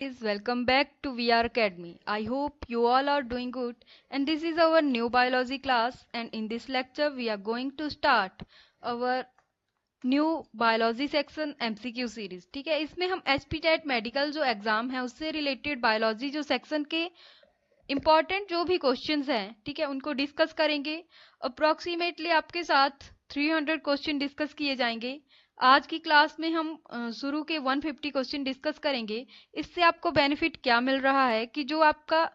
Is welcome back to VR Academy. I hope you all are doing good and this is our new biology class and in this lecture we are going to start our new biology section MCQ series. ठीक है, इसमें हम एचपीटेट medical जो exam है उससे related biology जो section के important जो भी क्वेश्चंस हैं, ठीक है, उनको डिस्कस करेंगे। अप्रोक्सीमेटली आपके साथ 300 क्वेश्चन डिस्कस किए जाएंगे। आज की क्लास में हम शुरू के 150 क्वेश्चन डिस्कस करेंगे। इससे आपको बेनिफिट क्या मिल रहा है कि जो आपका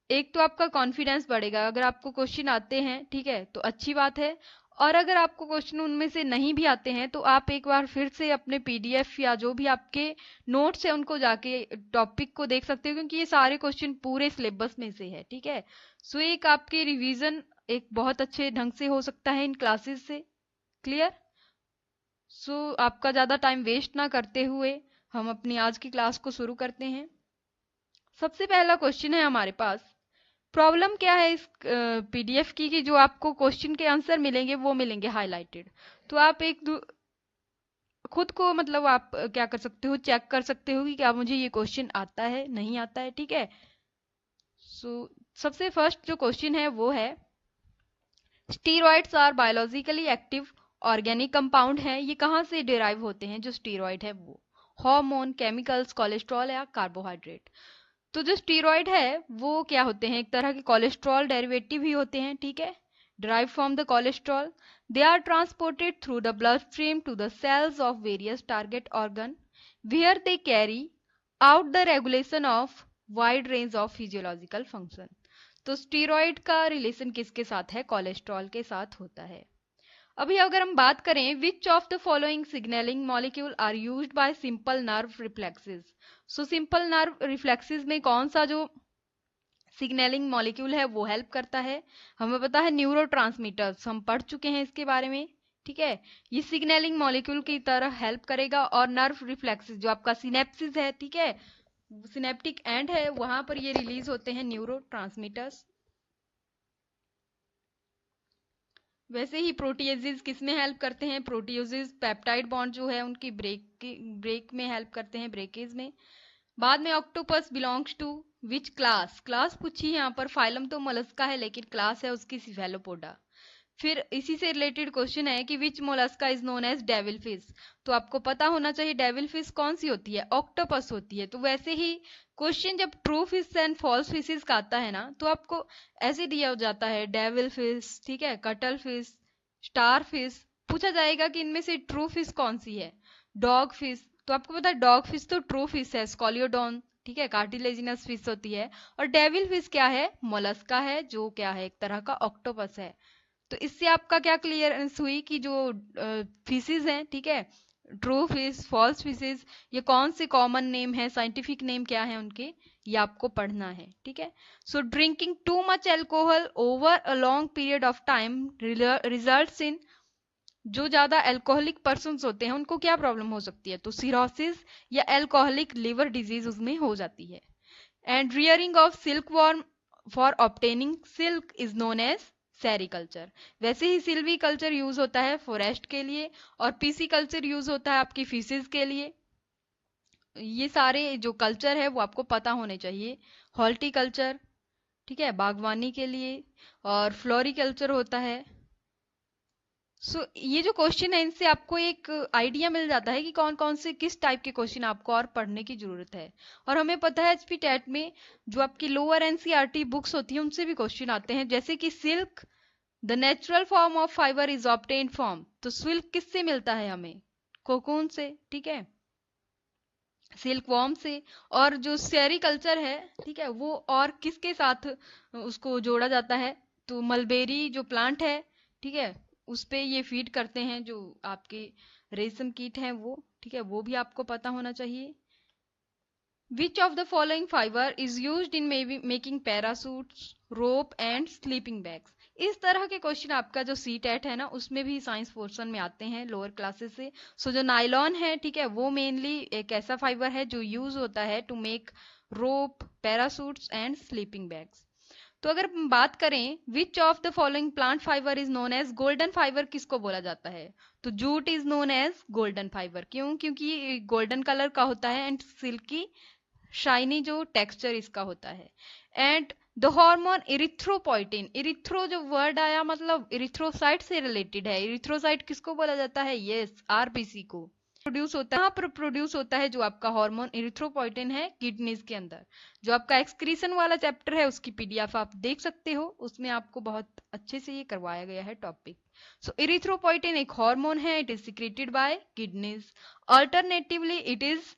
एक तो आपका कॉन्फिडेंस बढ़ेगा, अगर आपको क्वेश्चन आते हैं, ठीक है, तो अच्छी बात है। और अगर आपको क्वेश्चन उनमें से नहीं भी आते हैं तो आप एक बार फिर से अपने पीडीएफ या जो भी आपके नोट्स है उनको जाके टॉपिक को देख सकते हो, क्योंकि ये सारे क्वेश्चन पूरे सिलेबस में से है। ठीक है, सो एक आपके रिवीजन एक बहुत अच्छे ढंग से हो सकता है इन क्लासेस से। क्लियर? सो आपका ज़्यादा टाइम वेस्ट ना करते हुए हम अपनी आज की क्लास को शुरू करते हैं। सबसे पहला क्वेश्चन है हमारे पास, प्रॉब्लम क्या है इस पीडीएफ की कि जो आपको क्वेश्चन के आंसर मिलेंगे वो मिलेंगे हाईलाइटेड। तो आप खुद को मतलब आप क्या कर सकते हो, चेक कर सकते हो कि क्या मुझे ये क्वेश्चन आता है नहीं आता है। ठीक है, सो सबसे फर्स्ट जो क्वेश्चन है वो है, steroids are biologically active organic compound है। ये कहाँ से डिराइव होते हैं जो स्टीरॉइड है वो? हार्मोन, केमिकल्स, कोलेस्ट्रॉल या कार्बोहाइड्रेट? तो जो स्टीरॉइड है वो क्या होते हैं, एक तरह के कोलेस्ट्रॉल डेरिवेटिव ही होते हैं। ठीक है, derived from the cholesterol. They are transported through the bloodstream to the cells of various target organ where they carry out the regulation of wide range of physiological function. तो steroid का relation किसके साथ है? Cholesterol के साथ होता है। अभी अगर हम बात करें, which of the following signalling molecule are used by simple nerve reflexes? So simple nerve reflexes में कौन सा जो सिग्नलिंग मॉलिक्यूल है वो हेल्प करता है? हमें पता है न्यूरोट्रांसमीटर्स, हम पढ़ चुके हैं इसके बारे में। ठीक है, ये सिग्नलिंग मॉलिक्यूल की तरह हेल्प करेगा। और नर्व रिफ्लेक्सेस जो आपका सिनेप्सिस है, ठीक है, सिनेप्टिक एंड है, वहां पर ये रिलीज होते हैं न्यूरोट्रांसमीटर्स। वैसे ही प्रोटिएजेस किस में हेल्प करते हैं? प्रोटियोजेस पेप्टाइड बॉन्ड जो है उनकी ब्रेक में हेल्प करते हैं, ब्रेकेज में। बाद में octopus belongs to which class? Class पूछी है यहाँ पर, फाइलम तो मोलस्का है लेकिन क्लास है उसकी सिफेलोपोडा। फिर इसी से रिलेटेड क्वेश्चन है कि which mollusca is known as devil fish? तो आपको पता होना चाहिए डेविल फिश कौन सी होती है, ऑक्टोपस होती है। तो वैसे ही क्वेश्चन जब true fish and false fishes का आता है ना, तो आपको ऐसे दिया हो जाता है डेविल फिश, ठीक है, कटल फिश, स्टार फिश। पूछा जाएगा कि इनमें से ट्रू फिश कौन सी है? Dog fish. तो आपको पता है डॉग फिश तो ट्रू फिश है, स्कॉलियोडॉन, ठीक है, कार्टिलेजिनस फिश होती है। और डेविल फिश क्या है? मोलस्का है, जो क्या है, एक तरह का ऑक्टोपस है। तो इससे आपका क्या क्लियरेंस हुई कि जो फिशेज हैं, ठीक है, ट्रू फिश, फॉल्स फिशेज, ये कौन से कॉमन नेम है, साइंटिफिक नेम क्या है उनके, ये आपको पढ़ना है। ठीक है, सो drinking too much alcohol over a long period of time results in, जो ज्यादा एल्कोहलिक पर्सन होते हैं उनको क्या प्रॉब्लम हो सकती है? तो सिरोसिस या एल्कोहलिक लिवर डिजीज उसमें हो जाती है। And rearing of silk worm for obtaining silk is known as sericulture. वैसे ही सिल्वी कल्चर यूज होता है फॉरेस्ट के लिए और पीसी कल्चर यूज होता है आपकी फिशेज के लिए। ये सारे जो कल्चर है वो आपको पता होने चाहिए। हॉर्टिकल्चर, ठीक है, बागवानी के लिए, और फ्लोरिकल्चर होता है। ये जो क्वेश्चन है इनसे आपको एक आइडिया मिल जाता है कि कौन कौन से किस टाइप के क्वेश्चन आपको और पढ़ने की जरूरत है। और हमें पता है एचपी टेट में जो आपकी लोअर एनसीईआरटी बुक्स होती है उनसे भी क्वेश्चन आते हैं, जैसे कि silk the natural form of fibre is obtain from. तो सिल्क किससे मिलता है हमें? कोकून से, ठीक है, सिल्क वॉर्म से। और जो सेरिकल्चर है, ठीक है, वो और किसके साथ उसको जोड़ा जाता है? तो मलबेरी जो प्लांट है, ठीक है, उस पे ये फीड करते हैं जो आपके रेशम कीट हैं वो, ठीक है, वो भी आपको पता होना चाहिए। Which of the following fibre is used in making parachutes, rope and sleeping bags? इस तरह के क्वेश्चन आपका जो सी टेट है ना उसमें भी साइंस पोर्शन में आते हैं लोअर क्लासेस से। जो नाइलॉन है, ठीक है, वो मेनली एक ऐसा फाइबर है जो यूज होता है to make rope, parachutes and sleeping bags. तो अगर हम बात करें which of the following plant fibre is known as golden fibre, किसको बोला जाता है? तो jute is known as golden fibre. क्यों? क्योंकि गोल्डन कलर का होता है एंड सिल्की शाइनी जो टेक्सचर इसका होता है। And the hormone erythropoietin, erythro जो वर्ड आया मतलब इरिथ्रोसाइट से रिलेटेड है। इरिथ्रोसाइट किसको बोला जाता है? यस, आरबीसी को। प्रोड्यूस होता है, कहाँ पर प्रोड्यूस होता है जो आपका हार्मोन इरिथ्रोपोइटिन है? किडनीज के अंदर। जो आपका एक्सक्रीशन वाला चैप्टर है उसकी पीडीएफ आप देख सकते हो, उसमें आपको बहुत अच्छे से ये करवाया गया है टॉपिक। सो इरिथ्रोपोइटिन एक हार्मोन है, it is secreted by kidneys. Alternatively it is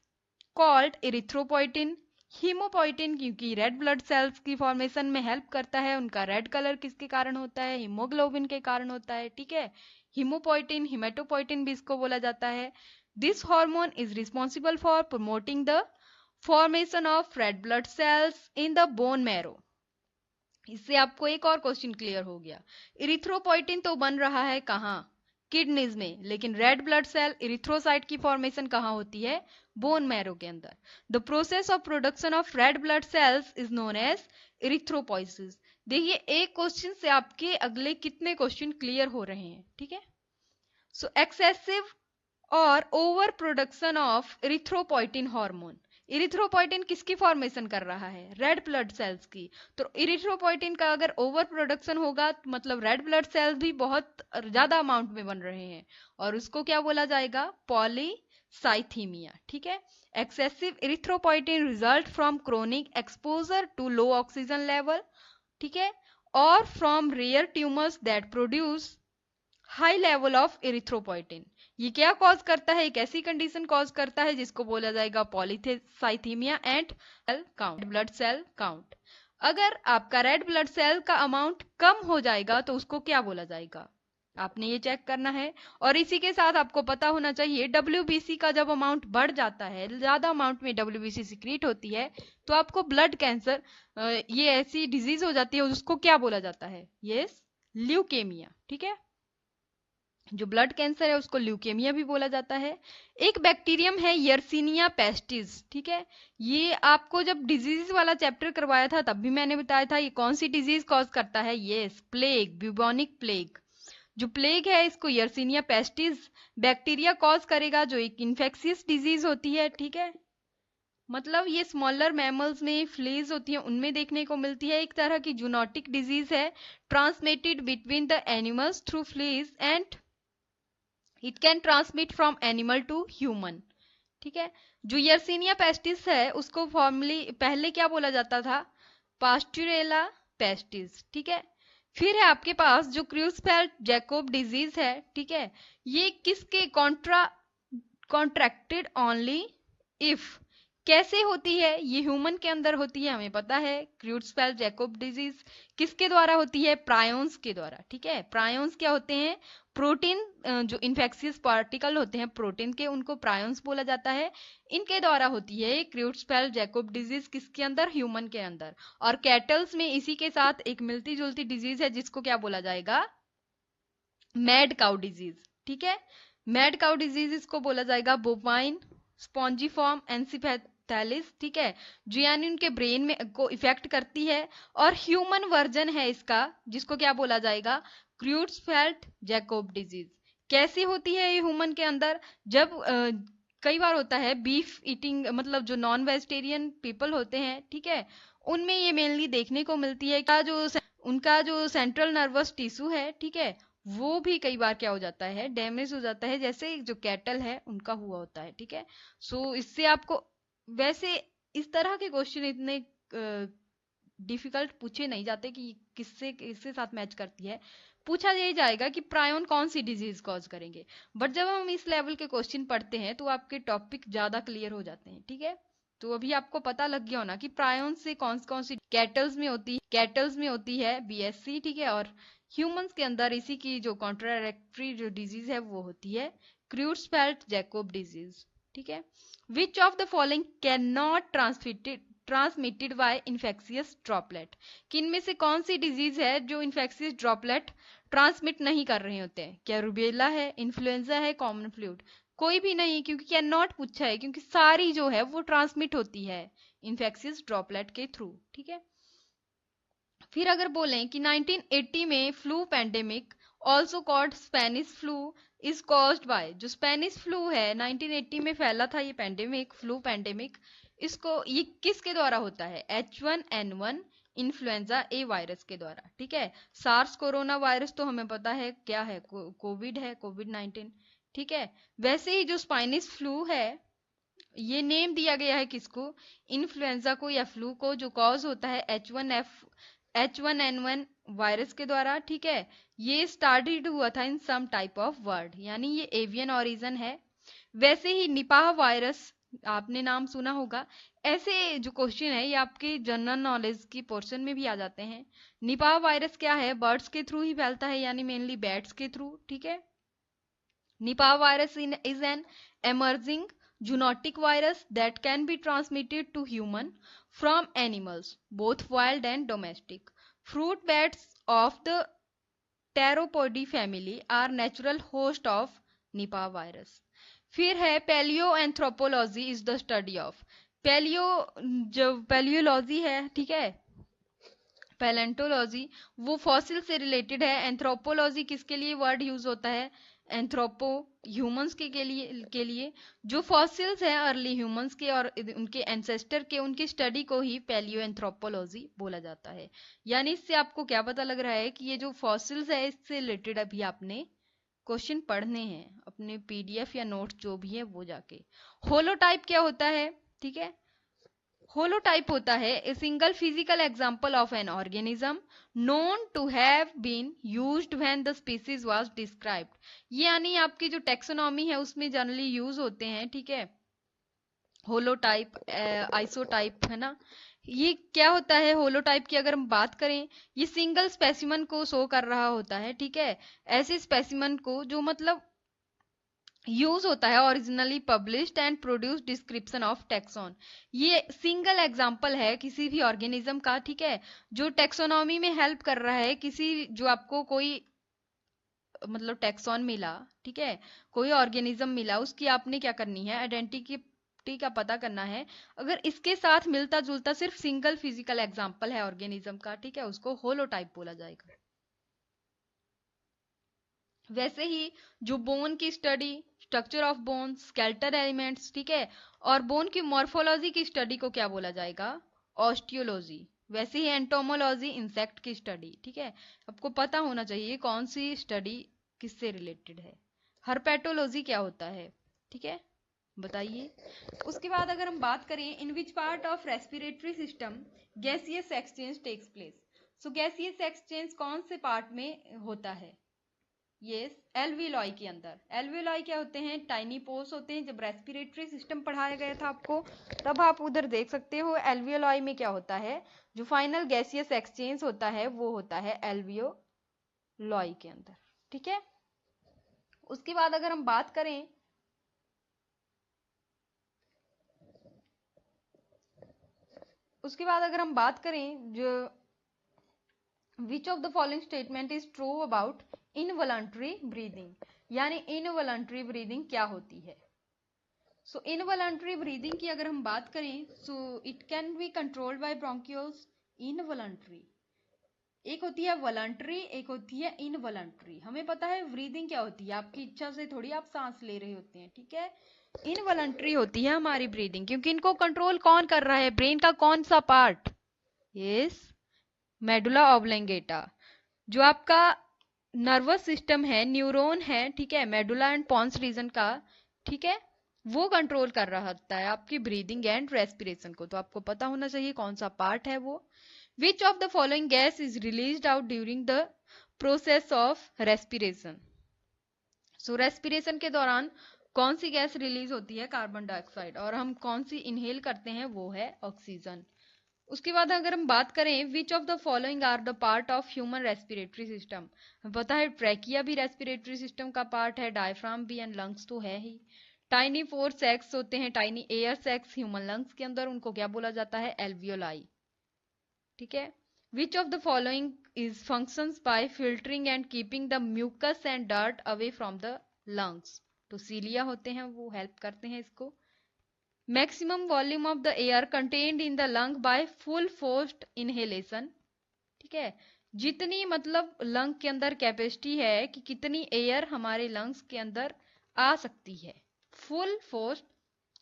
called erythropoietin. Haemopoietin क्योंकि रेड ब्लड सेल्स की फॉर्मेशन में हेल्प करता है, उनका रेड कलर किसके कारण होता है? हीमोग्लोबिन के कारण होता है, ठीक है। हीमोपोइटिन, हिमेटोपोइटिन भी इसको बोला जाता है। This hormone is responsible for promoting the formation of red blood sales in the bone marrow. इससे आपको एक और क्वेश्चन क्लियर हो गया। इरिथ्रोपोइटिन तो बन रहा है कहाँ? किडनीज में, लेकिन रेड ब्लड सेल इरिथ्रोसाइट की फॉर्मेशन कहाँ होती है? बोन मैरो के अंदर। The process of production of red blood cells is known as erythropoiesis. देखिए एक क्वेश्चन से आपके अगले कितने क्वेश्चन क्लियर हो रहे हैं, ठीक है। सो एक्सेसिव और over production of erythropoietin hormone. Erythropoietin किसकी फॉर्मेशन कर रहा है? रेड ब्लड सेल्स की। तो इरिथ्रोपोइटिन का अगर ओवर प्रोडक्शन होगा तो मतलब रेड ब्लड सेल्स भी बहुत ज्यादा अमाउंट में बन रहे हैं, और उसको क्या बोला जाएगा? पॉलीसाइथीमिया, ठीक है। Excessive erythropoietin result from chronic exposure to low oxygen level, ठीक है, और from rare tumours that produce high level of erythropoietin. ये क्या कॉज करता है? एक ऐसी कंडीशन कॉज करता है जिसको बोला जाएगा polycythaemia and count, blood cell count. अगर आपका रेड ब्लड सेल का अमाउंट कम हो जाएगा तो उसको क्या बोला जाएगा? आपने ये चेक करना है। और इसी के साथ आपको पता होना चाहिए डब्ल्यूबीसी का जब अमाउंट बढ़ जाता है, ज्यादा अमाउंट में डब्ल्यूबीसी सिक्रीट होती है, तो आपको ब्लड कैंसर, ये ऐसी डिजीज हो जाती है, उसको क्या बोला जाता है? यस, ल्यूकेमिया, ठीक है। जो ब्लड कैंसर है उसको ल्यूकेमिया भी बोला जाता है। एक बैक्टीरियम है यर्सिनिया पेस्टिस, ठीक है। ये आपको जब डिजीज वाला चैप्टर करवाया था तब भी मैंने बताया था ये कौन सी डिजीज कॉज करता है? Yes, plague, bubonic plague. जो प्लेग है इसको यर्सिनिया पेस्टिस बैक्टीरिया कॉज करेगा, जो एक इन्फेक्शियस डिजीज होती है, ठीक है। मतलब ये स्मॉलर मैमल्स में फ्लीज होती है उनमें देखने को मिलती है, एक तरह की जूनोटिक डिजीज है, transmitted between the animals through fleas and it can transmit from animal to human, ठीक है। जो यर्सिनिया पेस्टिस है उसको फॉर्मली पहले क्या बोला जाता था? पास्चुरेला पेस्टिस, ठीक है। फिर है आपके पास जो क्रूसफेल्ड जैकोब डिजीज है, ठीक है। ये किसके कॉन्ट्रैक्टेड ओनली इफ, कैसे होती है? ये ह्यूमन के अंदर होती है, हमें पता है। क्रूसफेल्ड जैकोब डिजीज किसके द्वारा होती है? प्रायोन्स के द्वारा, ठीक है। प्रायोन्स क्या होते हैं? प्रोटीन, जो इन्फेक्शियस पार्टिकल होते हैं प्रोटीन के, उनको प्रायोन्स बोला जाता है। इनके द्वारा होती है क्रूसफेल्ड जैकोब डिजीज, किसके अंदर? ह्यूमन के अंदर। और कैटल्स में इसी के साथ एक मिलती जुलती डिजीज है जिसको क्या बोला जाएगा? मैड काउ डिजीज, ठीक है। मैड काउ डिजीज इसको बोला जाएगा बोवाइन स्पॉन्जीफॉर्म एनसीफेलिस, ठीक है। जो यानी उनके ब्रेन में को इफेक्ट करती है। और ह्यूमन वर्जन है इसका जिसको क्या बोला जाएगा? क्रूसफेल्ड जैकोब डिजीज। कैसी होती है ये ह्यूमन के अंदर? जब कई बार होता है बीफ ईटिंग, मतलब जो नॉन वेजिटेरियन पीपल होते हैं, ठीक है, उनमें ये मेनली देखने को मिलती है। उनका जो सेंट्रल नर्वस टिश्यू है, ठीक है, वो भी कई बार क्या हो जाता है? डैमेज हो जाता है, जैसे जो कैटल है उनका हुआ होता है, ठीक है। सो इससे आपको वैसे इस तरह के क्वेश्चन इतने डिफिकल्ट पूछे नहीं जाते कि किससे किसके साथ मैच करती है। पूछा यही जाएगा कि प्रायोन कौन सी डिजीज कॉज करेंगे। बट जब हम इस लेवल के क्वेश्चन पढ़ते हैं तो आपके टॉपिक ज्यादा क्लियर हो जाते हैं, ठीक है। तो अभी आपको पता लग गया होना कि प्रायोन से कौन सी कैटल्स में होती है बीएससी, ठीक है। और ह्यूमंस के अंदर इसी की जो कॉन्ट्रारेक्टरी जो डिजीज है वो होती है क्रूसफेल्ड जैकोब डिजीज, ठीक है। Which of the following can not transmitted by infectious droplet. किन में से कौन सी डिजीज है जो इन्फेक्शियस ड्रॉपलेट ट्रांसमिट नहीं कर रहे होते हैं? क्या रूबेला है, इन्फ्लुएंजा है, कॉमन फ्लूड? कोई भी नहीं, क्योंकि कैन नॉट पूछा है, क्योंकि सारी जो है वो ट्रांसमिट होती है इन्फेक्शियस ड्रॉपलेट के थ्रू, ठीक है। फिर अगर बोलें कि 1980 में flu pandemic also called Spanish flu is caused by, जो स्पेनिश फ्लू है 1980 में फैला था ये पैंडेमिक, फ्लू पैंडेमिक, इसको ये किसके द्वारा होता है? H1N1 इन्फ्लुएंजा ए वायरस के द्वारा, ठीक है। सार्स कोरोना वायरस तो हमें पता है क्या है, कोविड है, कोविड-19, ठीक है। वैसे ही जो स्पाइनिश फ्लू है, ये नेम दिया गया है किसको? इन्फ्लुएंजा को या फ्लू को, जो कॉज होता है H1N1 वायरस के द्वारा, ठीक है। ये स्टार्टेड हुआ था इन सम टाइप ऑफ वर्ड, यानी ये एवियन ओरिजिन है। वैसे ही निपाह वायरस आपने नाम सुना होगा। ऐसे जो क्वेश्चन है ये आपके जनरल नॉलेज की पोर्शन में भी आ जाते हैं। निपाह वायरस क्या है? बर्ड्स के थ्रू ही फैलता है, यानी मेनली बैट्स के थ्रू, ठीक है। Nipah virus is an emerging zoonotic virus that can be transmitted to human from animals, both wild and domestic. Fruit bats of the Pteropodi family are natural host of Nipah virus. फिर है पैलियोएंथ्रोपोलॉजी is the study of. जो पैलियोलॉजी है, ठीक है, palaeontology वो fossil से related है। Anthropology किसके लिए वर्ड यूज होता है? एंथ्रोपो ह्यूमंस के लिए जो फॉसिल्स हैं अर्ली ह्यूमंस के और उनके एंसेस्टर के, उनकी स्टडी को ही पैलियो एंथ्रोपोलॉजी बोला जाता है। यानी इससे आपको क्या पता लग रहा है कि ये जो फॉसिल्स है इससे रिलेटेड अभी आपने क्वेश्चन पढ़ने हैं अपने पीडीएफ या नोट्स जो भी है वो जाके। होलोटाइप क्या होता है? ठीक है, होलोटाइप होता है a single physical example of an organism known to have been used when the species was described. ये यानी आपकी जो टेक्सोनॉमी है उसमें जनरली यूज होते हैं, ठीक है। होलोटाइप, आइसोटाइप, है ना। ये क्या होता है होलोटाइप की अगर हम बात करें, ये सिंगल स्पेसिमन को शो कर रहा होता है, ठीक है। ऐसे स्पेसिमन को जो मतलब यूज होता है originally published and produce description of taxon. ये सिंगल एग्जांपल है किसी भी ऑर्गेनिज्म का, ठीक है, जो टैक्सोनॉमी में हेल्प कर रहा है। किसी जो आपको कोई मतलब टैक्सॉन मिला, ठीक है, कोई ऑर्गेनिज्म मिला, उसकी आपने क्या करनी है? आइडेंटिटी का पता करना है। अगर इसके साथ मिलता जुलता सिर्फ सिंगल फिजिकल एग्जांपल है ऑर्गेनिज्म का, ठीक है, उसको होलोटाइप बोला जाएगा। वैसे ही जो बोन की study, structure of bone, skeletal elements, ठीक है, और बोन की मॉर्फोलॉजी की स्टडी को क्या बोला जाएगा? ऑस्टियोलॉजी। वैसे ही एंटोमोलॉजी इंसेक्ट की स्टडी, ठीक है। आपको पता होना चाहिए कौन सी स्टडी किससे रिलेटेड है। हर्पेटोलॉजी क्या होता है, ठीक है, बताइए। उसके बाद अगर हम बात करें in which part of respiratory system gaseous exchange takes place. So gaseous exchange कौन से पार्ट में होता है? यस, एल्वियोलाई के अंदर। एल्वियोलाई क्या होते हैं? टाइनी पोर्स होते हैं। जब रेस्पिरेटरी सिस्टम पढ़ाया गया था आपको तब आप उधर देख सकते हो एल्वियोलाई में क्या होता है। जो फाइनल गैसियस एक्सचेंज होता है वो होता है एल्वियोलाई के अंदर, ठीक है। उसके बाद अगर हम बात करें जो विच of the following statement is true about involuntary breathing, यानी इनवॉलंटरी ब्रीदिंग क्या होती है? सो इनवॉलंटरी ब्रीदिंग की अगर हम बात करें, so it can be controlled by bronchioles. Involuntary एक होती है वॉलंटरी, एक होती है इनवॉलंटरी। हमें पता है ब्रीदिंग क्या होती है, आपकी इच्छा से थोड़ी आप सांस ले रहे होते हैं, ठीक है। इनवॉलंटरी होती है हमारी ब्रीदिंग, क्योंकि इनको कंट्रोल कौन कर रहा है? ब्रेन का कौन सा पार्ट? Yes, medulla oblongata. जो आपका नर्वस सिस्टम है, न्यूरॉन है, ठीक है, मेडुला एंड पॉन्स रीजन का, ठीक है, वो कंट्रोल कर रहा होता है आपकी ब्रीदिंग एंड रेस्पिरेशन को। तो आपको पता होना चाहिए कौन सा पार्ट है वो। विच of the following gas is released out during the process of respiration. So respiration के दौरान कौन सी गैस रिलीज होती है? Carbon dioxide. और हम कौन सी इनहेल करते हैं? वो है ऑक्सीजन। उसके बाद अगर हम बात करें which of the following are the part of human respiratory system. पता है ट्रैकिया भी रेस्पिरेटरी सिस्टम का पार्ट है, डायफ्राम भी, एंड लंग्स तो है ही। टाइनी फोर सैक्स होते हैं, tiny air sacs human lungs के अंदर, उनको क्या बोला जाता है? एल्वियोलाई, ठीक है। Which of the following is functions by filtering and keeping the mucus and dirt away from the lungs. तो सीलिया होते हैं, वो हेल्प करते हैं इसको। Maximum volume of the air contained in the lung by full forced inhalation, ठीक है। जितनी मतलब लंग के अंदर कैपेसिटी है कि कितनी एयर हमारे लंग्स के अंदर आ सकती है फुल फोर्स्ड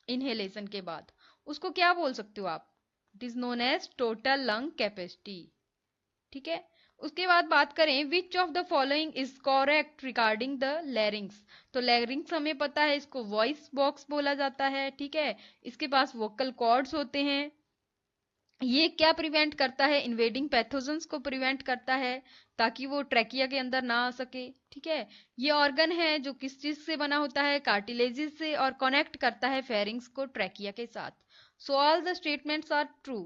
इनहेलेशन के बाद, उसको क्या बोल सकते हो आप? It is known as total lung capacity. ठीक है। उसके बाद बात करें which of the following is correct regarding the larynx. तो लैरिंग्स हमें पता है, इसको वॉइस बॉक्स बोला जाता है। ठीक है। इसके पास वोकल कॉर्ड्स होते हैं। ये क्या प्रिवेंट करता है? इन्वेडिंग पैथोजेंस को प्रिवेंट करता है ताकि वो ट्रैकिया के अंदर ना आ सके। ठीक है। ये ऑर्गन है जो किस चीज से बना होता है? कार्टिलेजिस से, और कनेक्ट करता है फेरिंग्स को ट्रैकिया के साथ। So all the statements are true.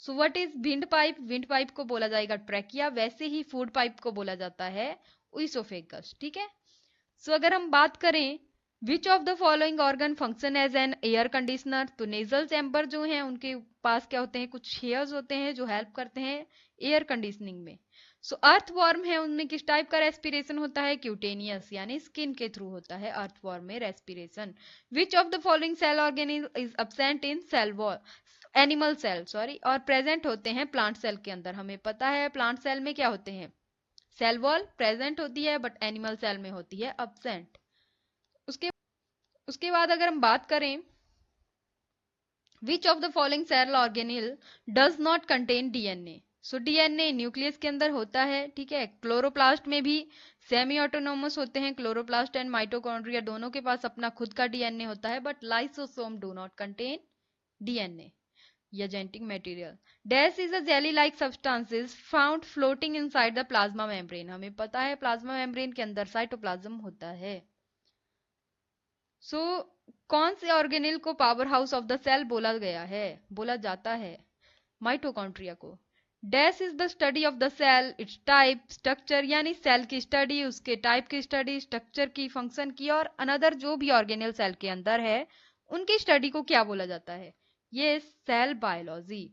So what is wind pipe? Wind pipe को बोला जाएगा ट्रैकिया, वैसे ही फूड पाइप को बोला जाता है ईसोफेगस। ठीक है। सो अगर हम बात करें which of the following organ function as an air conditioner, तो नेजल चैम्बर जो है उनके पास क्या होते हैं? कुछ हेयर्स होते हैं जो हेल्प करते हैं एयर कंडीशनिंग में। सो अर्थवॉर्म है, उनमें किस टाइप का रेस्पिरेशन होता है? क्यूटेनियस, यानी स्किन के थ्रू होता है अर्थवॉर्म में respiration. Which of the following cell organism is absent in cell wall, animal cell sorry, और प्रेजेंट होते हैं प्लांट सेल के अंदर? हमें पता है प्लांट सेल में क्या होते हैं? सेल वॉल प्रेजेंट होती है, बट एनिमल सेल में होती है एब्सेंट। उसके उसके बाद अगर हम बात करें which of the following cell organelle does not contain DNA. So DNA nucleus के अंदर होता है। ठीक है। क्लोरोप्लास्ट में भी सेमी ऑटोनोमस होते हैं, क्लोरोप्लास्ट एंड माइटोकॉन्ड्रिया दोनों के पास अपना खुद का डीएनए होता है, but lysosome do not contain DNA या genetic material. Dash is a jelly like substances found floating inside the plasma membrane. हमें पता है प्लाज्मा मेम्ब्रेन के अंदर साइटोप्लाज्म होता है। सो कौन से ऑर्गेनिल को power house of the cell बोला जाता है? माइटोकॉन्ड्रिया को। Dash is the study of the cell, its type, structure, यानी सेल की स्टडी, उसके टाइप की स्टडी, स्ट्रक्चर की, फंक्शन की, और अनदर जो भी ऑर्गेनिल सेल के अंदर है उनकी स्टडी को क्या बोला जाता है? ये cell biology.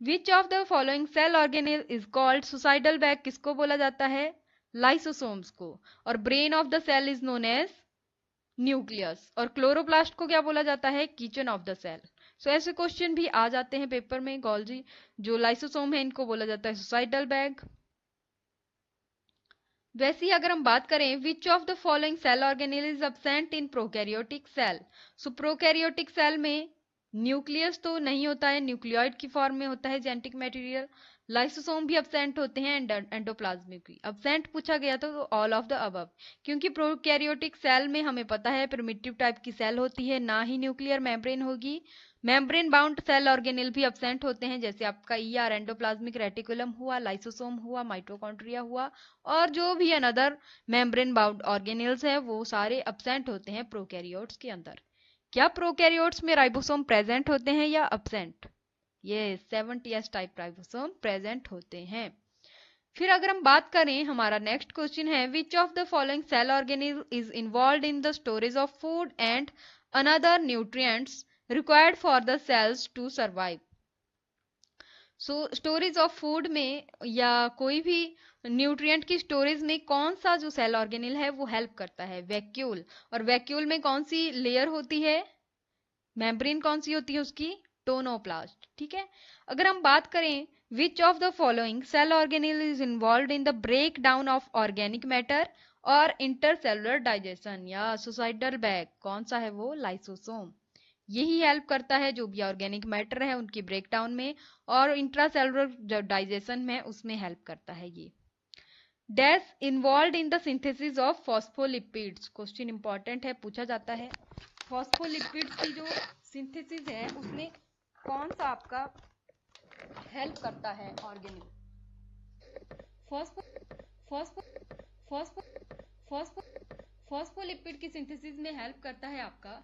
Which of the following cell organelle is called suicidal bag? किसको बोला जाता है? लाइसोसोम्स को। और brain of the cell is known as nucleus. और क्लोरोप्लास्ट को क्या बोला जाता है? Kitchen of the cell. So ऐसे क्वेश्चन भी आ जाते हैं पेपर में। गोल्जी जो लाइसोसोम है इनको बोला जाता है सुसाइडल बैग। वैसे ही अगर हम बात करें which of the following cell organelle is absent in prokaryotic cell. So prokaryotic cell में न्यूक्लियस तो नहीं होता है, न्यूक्लियोइड की फॉर्म में होता है जेनेटिक मटेरियल। लाइसोसोम भी एब्सेंट होते हैं, एंडोप्लाज्मिक भी एब्सेंट पूछा गया तो ऑल ऑफ द अबव। क्योंकि प्रोकैरियोटिक सेल में हमें पता है प्रिमिटिव टाइप की सेल होती है, ना ही न्यूक्लियर मेम्ब्रेन होगी। मेम्ब्रेन बाउंड सेल ऑर्गेनिल भी एब्सेंट होते हैं, जैसे आपका ईआर एंडोप्लाज्मिक रेटिकुलम हुआ, लाइसोसोम हुआ, माइटोकॉन्ड्रिया हुआ, और जो भी अनदर मेम्ब्रेन बाउंड ऑर्गेनिल्स है वो सारे एब्सेंट होते हैं प्रोकैरियोट्स के अंदर। क्या प्रोकैरियोट्स में राइबोसोम प्रेजेंट होते हैं या एब्सेंट? ये 70s टाइप राइबोसोम प्रेजेंट होते हैं। फिर अगर हम बात करें, हमारा नेक्स्ट क्वेश्चन है which of the following cell organism is involve in the storage of food and another nutrients required for the cells to survive. So storage of food में या कोई भी न्यूट्रिएंट की स्टोरेज में कौन सा जो सेल ऑर्गेनिल है वो हेल्प करता है? वैक्यूल। और वैक्यूल में कौन सी लेयर होती है? मेम्ब्रेन कौन सी होती है उसकी? टोनोप्लास्ट। ठीक है। अगर हम बात करें which of the following cell organelle is involve in the break down of organic matter और इंटरसेलुलर डाइजेशन या सुसाइडल बैग, कौन सा है वो? लाइसोसोम। यही हेल्प करता है जो भी ऑर्गेनिक मैटर है उनकी ब्रेकडाउन में, और इंट्रासेलुलर जो डाइजेशन में उसमें हेल्प करता है ये। Dash involve in the synthesis of phospholipids, question important है, पूछा जाता है। फॉस्फोलिपिड्स की जो सिंथेसिस है उसमें कौन सा आपका हेल्प करता है organic? Phospho phospho phospho phospho phospholipid की सिंथेसिस में हेल्प करता है आपका